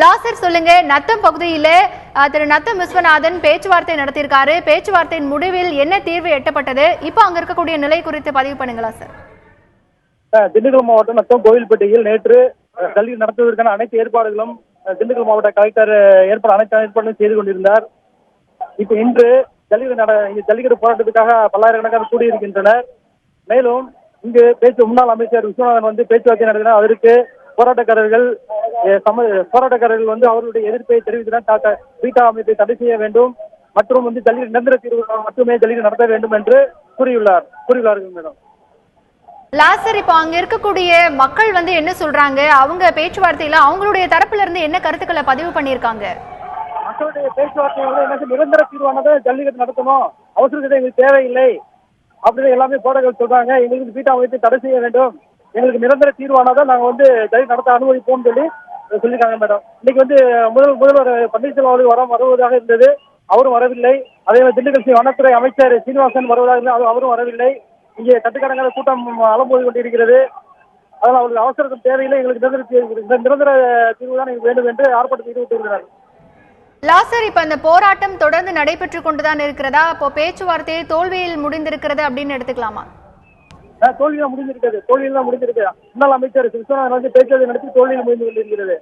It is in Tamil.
லாசர் சொல்லுங்க. நத்தம் பகுதியில திரு நத்தம் விஸ்வநாதன் பேச்சுவார்த்தை நடத்தியிருக்காரு. பேச்சுவார்த்தையின் முடிவில் என்ன தீர்வு எட்டப்பட்டது? இப்போ அங்க இருக்கக்கூடிய நிலை குறித்து பதிவு பண்ணுங்களா சார்? திண்டுக்கல் மாவட்டம் நத்தம் கோவில்பட்டியில் நேற்று ஜல்லிக்கட்டு நடத்துவதற்கான அனைத்து ஏற்பாடுகளும் திண்டுக்கல் மாவட்ட கலெக்டர் அனைத்து ஏற்பாடுகளும் செய்து கொண்டிருந்தார். இப்ப இன்று ஜல்லிக்கட்டு போராட்டத்துக்காக பல்லாயிரக்கணக்கான கூடியிருக்கின்றனர். மேலும் இங்கு முன்னாள் அமைச்சர் விஸ்வநாதன் வந்து பேச்சுவார்த்தை நடத்தினார். அதற்கு போராட்டக்காரர்கள் அவர்களுடைய எதிர்ப்பை தெரிவித்தனர். பீட்டா அமைப்பை தடை செய்ய வேண்டும் மற்றும் ஜல்லிக்கட்டு நிரந்தர தீர்வு மட்டுமே ஜல்லிக்கட்டு நடத்த வேண்டும் என்று கூறியுள்ளார்கள் மேடம். லாசர், இப்போ அங்க இருக்கக்கூடிய மக்கள் என்ன சொல்றாங்க? அவங்க பேச்சுவார்த்தையில அவங்களுடைய தரப்புல இருந்து என்ன கருத்துக்களை பதிவு பண்ணியிருக்காங்க? மக்களுடைய பேச்சுவார்த்தை நிரந்தர தீர்வானதை ஜல்லிக்கட்டு நடத்தணும், அவசரத்தை எங்களுக்கு தேவையில்லை அப்படின்னு எல்லாமே போராட்டங்கள் சொல்றாங்க. எங்களுக்கு பீட்டா அமைப்பை தடை செய்ய வேண்டும், எங்களுக்கு நிரந்தர தீர்வானதான் நாங்க ஜல்லிக்கட்டு நடத்த அனுமதிப்போம் சொல்லியிருக்காங்க மேடம். இன்னைக்கு முதல்வர் பன்னீர்செல்வம் அவர்கள் வருவதாக இருந்தது, அவரும் வரவில்லை. அதே மாதிரி திண்டுக்கல் வனத்துறை அமைச்சர் சீனிவாசன் வருவதாக இருந்தது, அவரும் வரவில்லை. இங்கே கட்டுக்கடங்காத கூட்டம் அலம்போது கொண்டிருக்கிறது. அதனால் அவர்களுக்கு அவசரம் தேவையில்லை, எங்களுக்கு நிரந்தர தீர்வு தான் வேண்டும் என்று ஆர்ப்பாட்டத்தில் ஈடுபட்டுள்ளனர். லாசர், இப்ப அந்த போராட்டம் தொடர்ந்து நடைபெற்றுக் கொண்டுதான் இருக்கிறதா? இப்போ பேச்சுவார்த்தை தோல்வியில் முடிந்திருக்கிறது அப்படின்னு எடுத்துக்கலாமா? தோல்வியில் தான் முடிஞ்சிருக்கிறது. முன்னாள் அமைச்சர் விஸ்வநாதன் பேச்சுவார்த்தை நடத்தி தோல்வியில் முடிந்து கொண்டிருக்கிறது.